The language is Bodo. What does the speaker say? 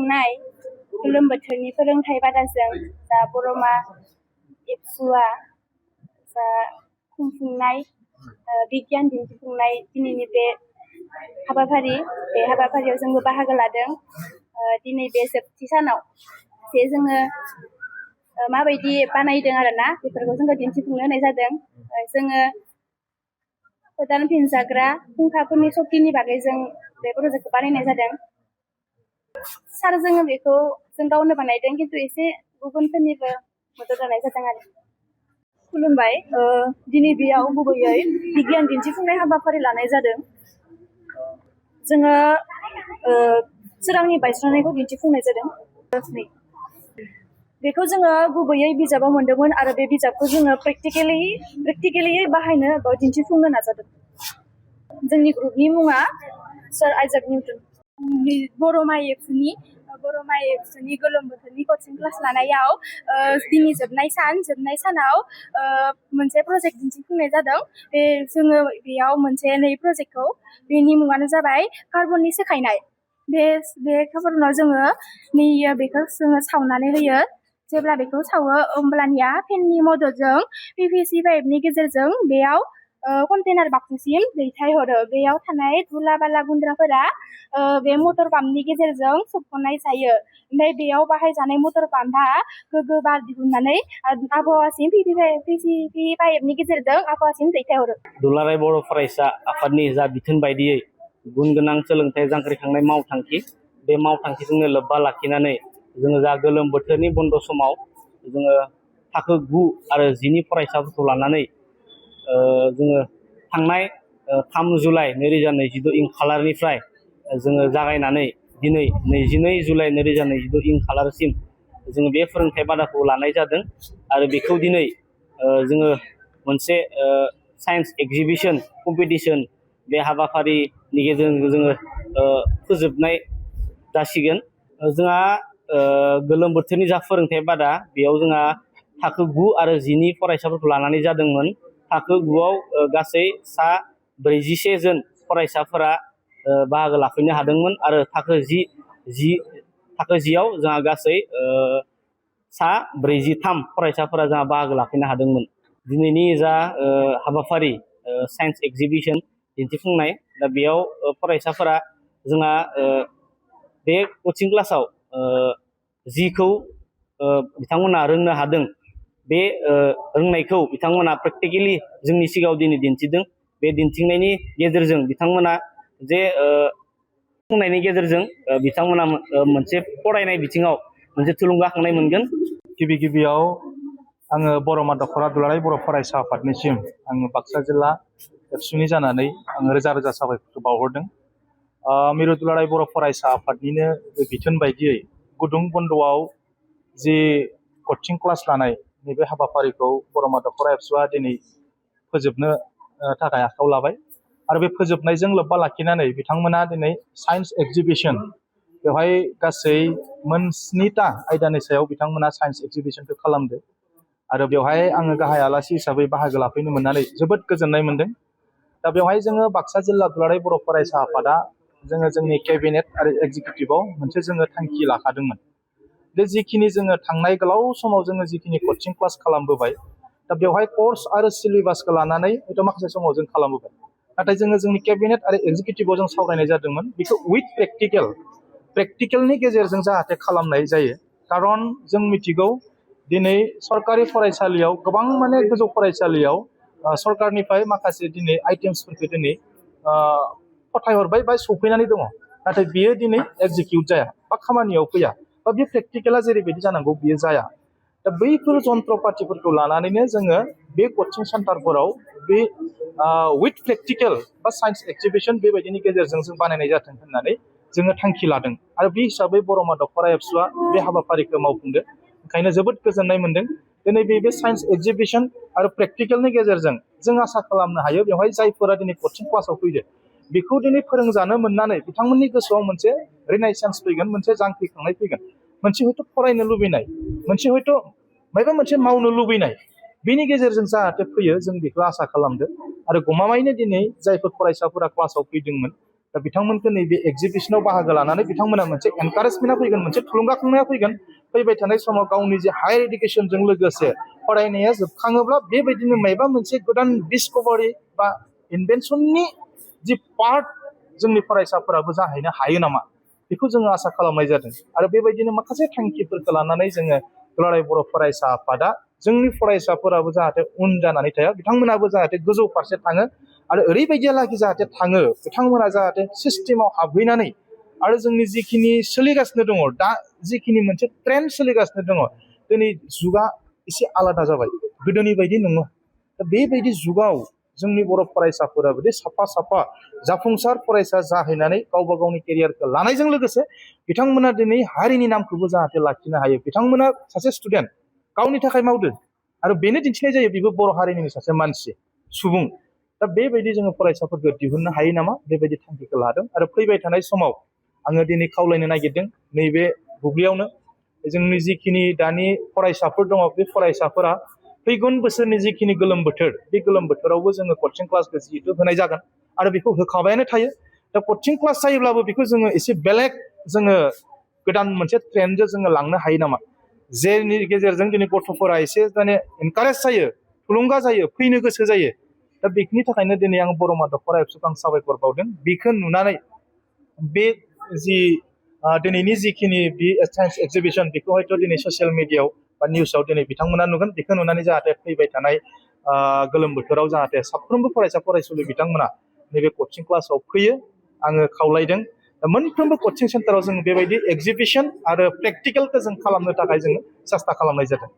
खुंफुंनाय गोलोम बोथोरनि फोरोंथाइ बादाजों दा बर'मा एबसुआ जा खुंफुंनाय बिगियान दिन्थिफुंनाय दिनैनि बे हाबाफारियाव जोंबो बाहागो लादों। दिनै बे जोबथि सानाव जे जोङो माबायदि बानायदों आरोना बेफोरखौ जोङो दिन्थिफुंनो होनाय जादों। जोङो गोदान फिनजाग्रा फुंखाफोरनि सकिनि बागै जों बे प्रजेक्टखौ बानायनाय जादों। सार जोङो बेखौ जों गावनो बानायदों खिन्थु एसे गुबुनफोरनिबो मदद लानाय जादों आरो। खुलुमबाय, दिनै बेयाव गुबैयै बिगियान दिन्थिफुंनाय हाबाफारि लानाय जादों। जोङो सोरांनि बायस्रानायखौ दिन्थिफुंनाय जादों। बेखौ जोङो गुबैयै बिजाबाव मोन्दोंमोन आरो बे बिजाबखौ जोङो प्रेक्टिकेलियै बाहायनो बा दिन्थिफुंनो नाजादों। जोंनि ग्रुपनि मुङा सार आइजाक निउटन। बर'मा एबसुनि गोलोम बोथोरनि कचिं क्लास लानायाव दिनै जोबनाय सानाव मोनसे प्रजेक्ट दिन्थिफुंनाय जादों। जोङो बेयाव मोनसे प्रजेक्टखौ बेनि मुङानो जाबाय कार्बननि सोखायनाय। बे कार्बनाव जोङो बेखौ जोङो सावनानै होयो। जेब्ला बेखौ सावो होमब्लानिया फेननि मददजों PVC पाइपनि गेजेरजों बेयाव कन्टेनार बाक्सासिम दैथायहरो। बेयाव थानाय धुला बाला गुन्द्राफोरा बे मटर पाम्पनि गेजेरजों सोबख'नाय जायो। ओमफ्राय बेयाव बाहायजानाय मटर पाम्पआ गोग्गो बार दिहुननानै आबहावासिम PVC पाइपनि गेजेरजों आबहावासिम दैथायहरो। दुलाराय बर' फरायसा आफादनि जा बिथोन बायदियै गुन गोनां सोलोंथाइ जांख्रिखांनाय मावथांखि, बे मावथांखिजोंनो लोब्बा लाखिनानै जोङो जा गोलोम बोथोरनि बन्द' समाव जोङो थाखो 9 आरो 10नि फरायसाफोरखौ लानानै जोङो थांनाय 3 जुलाइ 2022 इं खालारनिफ्राय जोङो जागायनानै दिनै 22 जुलाइ 2022 इं खालारसिम जोङो बे फोरोंथाइ बादाखौ लानाय जादों। आरो बेखौ दिनै जोङो मोनसे साइन्स एक्जिबिसन कम्पिटिसन बे हाबाफारिनि गेजेरजों जोङो फोजोबनाय जासिगोन। जोंहा गोलोम बोथोरनि जा फोरोंथाइ बादा बेयाव जोंहा थाखो 9 आरो 10नि फरायसाफोरखौ लानानै जादोंमोन। थाखो 9आव गासै 41 जन फरायसाफोरा बाहागो लाफैनो हादोंमोन आरो थाखो 10आव जोंहा गासै 43 फरायसाफोरा जोंहा बाहागो लाफैनो हादोंमोन। दिनैनि जा हाबाफारि साइन्स एक्जिबिसन दिन्थिफुंनाय, दा बेयाव फरायसाफोरा जोंहा बे कचिं क्लासाव जिखौ बिथांमोना रोंनो हादों, बे रोंनायखौ बिथांमोना प्रेक्टिकेलि जोंनि सिगाङाव दिनै दिन्थिदों। बे दिन्थिनायनि गेजेरजों बिथांमोना जे बुंनायनि गेजेरजों बिथांमोना मोनसे फरायनाय बिथिङाव मोनसे थुलुंगाखांनाय मोनगोन। गिबियाव आङो बर'मा दख'रा दुलाराय बर' फरायसा आफादनिसिम आङो बाक्सा जिल्ला एबसुनि जानानै आङो रोजा रोजा साबायखर बावहरदों। मिरु दुलाराय बर' फरायसा आफादनिनो बिथोन बायदियै गुदुं बन्द'आव जि कचिं क्लास लानाय नैबे हाबाफारिखौ बर'मा दख'रा एबसुआ दिनै फोजोबनो थाखाय आखायाव लाबाय। आरो बे फोजोबनायजों लोब्बा लाखिनानै बिथांमोना दिनै साइन्स एक्जिबिसन, बेवहाय गासै 7टा आयदानि सायाव बिथांमोना साइन्स एक्जिबिसनखौ खालामदो। आरो बेवहाय आङो गाहाय आलासि हिसाबै बाहागो लाफैनो मोननानै जोबोद गोजोननाय मोनदों। दा बेवहाय जोङो बाक्सा जिल्ला दुलाराय बर' फरायसा आफादा जोङो जोंनि केबिनेट आरो एक्जिकिउटिभआव मोनसे जोङो थांखि लाखादोंमोन। बे जिखिनि जोङो थांनाय गोलाव समाव जोङो जिखिनि कचिं क्लास खालामबोबाय, दा बेवहाय कर्स आरो सिलेबासखौ लानानै हयथ' माखासे समाव जों खालामबोबाय। नाथाय जोङो जोंनि केबिनेट आरो एक्जिकिउटिभआव जों सावरायनाय जादोंमोन बेखौ उइथ प्रेक्टिकेलनि गेजेरजों जाहाथे खालामनाय जायो। खारन जों मिथिगौ दिनै सरकारि फरायसालियाव गोबां गोजौ फरायसालियाव सरकारनिफ्राय माखासे दिनै आइटेम्सफोरखौ दिनै फथायहरबाय बा सफैनानै दङ, नाथाय बियो दिनै एक्जिकिउट जाया बा खामानियाव फैया, बा बे प्रेक्टिकेला जेरैबायदि जानांगौ बियो जाया। दा बैफोर जन्थ्र पातिफोरखौ लानानैनो जोङो बे कचिं सेन्टारफोराव बे उइथ प्रेक्टिकेल बा साइन्स एक्जिबिसन बेबायदिनि गेजेरजों जों बानायनाय जाथों होननानै जोङो थांखि लादों। आरो बे हिसाबै बर'मा दख'रा एबसुआ बे हाबाफारिखौ मावफुंदों। ओंखायनो जोबोद गोजोननाय मोनदों। दिनै बे साइन्स एक्जिबिसन आरो प्रेक्टिकेलनि गेजेरजों जों आसा खालामनो हायो बेवहाय जायफोरा दिनै कचिं क्लासाव फैदो बेखौ दिनै फोरोंजानो मोननानै बिथांमोननि गोसोआव मोनसे रिनायसेन्स फैगोन, मोनसे जांख्रिखांनाय फैगोन, मोनसे हयथ' फरायनो लुबैनाय, मोनसे हयथ' माबा मोनसे मावनो लुबैनाय, बेनि गेजेरजों जाहाथे फैयो जों बेखौ आसा खालामदों। आरो गमामायैनो दिनै जायफोर फरायसाफोरा क्लासाव फैदोंमोन, दा बिथांमोनखौ नैबे एग्जिबिशनाव बाहागो लानानै बिथांमोना मोनसे एनकारेजमेन्टआ फैगोन मोनसे थुलुंगाखांनाया फैगोन फैबाय थानाय समाव गावनि जे हायार इडुकेसनजों लोगोसे फरायनाया जोबखाङोब्ला बेबायदिनो माबा मोनसे गोदान डिसकभारि बा इनभेनसननि जि पार्ट जोंनि फरायसाफोराबो जाहैनो हायो नामा बेखौ जोङो आसा खालामनाय जादों आरो बेबायदिनो माखासे थांखिफोरखौ लानानै जोङो दुलाराय बर' फरायसा आफादा जोंनि फरायसाफोराबो जाहाथे उन जानानै थाया बिथांमोनाबो जाहाथे गोजौ फारसे थाङो आरो ओरैबायदियालागि जाहाथे थाङो बिथांमोना जाहाथे सिस्टेमाव हाबहैनानै आरो जोंनि जिखिनि सोलिगासिनो दङ दा जिखिनि मोनसे ट्रेन्ड सोलिगासिनो दङ दिनै जुगा एसे आलादा जाबाय गोदोनि बायदि नङा दा बेबायदि जुगाव जोंनि बर' फरायसाफोराबो दे साफा साफा जाफुंसार फरायसा जाहैनानै गावबा गावनि केरियारखौ लानायजों लोगोसे बिथांमोना दिनै हारिनि नामखौबो जाहाथे लाखिनो हायो बिथांमोना सासे स्टुडेन्ट गावनि थाखाय मावदों आरो बेनो दिन्थिनाय जायो बेबो बर' हारिनि सासे मानसि सुबुं दा बेबायदि जोङो फरायसाफोरखौ दिहुननो हायो नामा बेबायदि थांखिखौ लादों आरो फैबाय थानाय समाव आङो दिनै खावलायनो नागिरदों नैबे बुब्लियावनो जोंनि जिखिनि दानि फरायसाफोर दङ बे फरायसाफोरा फैगोन बोसोरनि जिखिनि गोलोम बोथोर बे गोलोम बोथोरावबो जोङो कचिं क्लासखौ जिहेतु होनाय जागोन आरो बेखौ होखाबायानो थायो दा कचिं क्लास जायोब्लाबो बेखौ जोङो एसे बेलेग जोङो गोदान मोनसे ट्रेन्डजों जोङो लांनो हायो नामा जेनि गेजेरजों दिनै गथ'फोरा एसे माने एनकारेज जायो थुलुंगा जायो फैनो गोसो जायो दा बेनि थाखायनो दिनै आं बर' माधव फरा एबसुखौ आं साबायखर बावदों बेखौ नुनानै बे जि दिनैनि जिखिनि बे साइन्स एक्जिबिसन बेखौ हयथ' दिनै ससियेल मिडियायाव बा निउसाव दिनै बिथांमोना नुगोन बेखौ नुनानै जाहाथे फैबाय थानाय गोलोम बोथोराव जाहाथे साफ्रोमबो फरायसा फरायसुलि बिथांमोना नैबे कचिं क्लासाव फैयो आङो खावलायदों मोनफ्रोमबो कचिं सेन्टाराव जों बेबायदि एक्जिबिसन आरो प्रेक्टिकेलखौ जों खालामनो थाखाय जोङो सेस्था खालामनाय जादों